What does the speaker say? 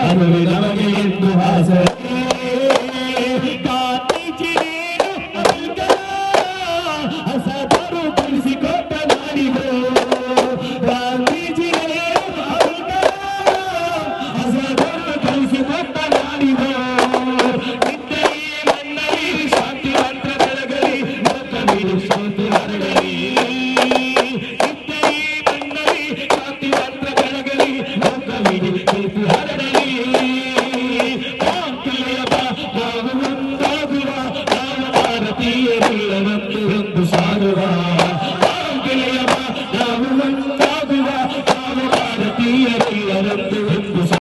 ಕಾಣುವೆ ನಮಗೆ ಎಂದು ಆಸೆ ಹಸದರು ಕಲಿಸಿಕೊಟ್ಟ ನಾಡಿದು ಗಾಂಧೀಜಿ ಹಸದರು ಕಲಿಸಿಕೊಟ್ಟ ನಾಡಿದು ನಿದ್ದೆಯೇ ಮಣ್ಣಲ್ಲಿ ಶಾಂತಿ ಮಂತ್ರ ಬೆಳಗಲಿ ಲೋಕವಿದು ಶಾಂತಿ ಹರಡಲಿ ನಿದ್ದೆಯೇ ಮಣ್ಣಲ್ಲಿ ಶಾಂತಿ ಮಂತ್ರ ಬೆಳಗಲಿ ಲೋಕವಿದು ಶಾಂತಿ ಹರಡಲಿ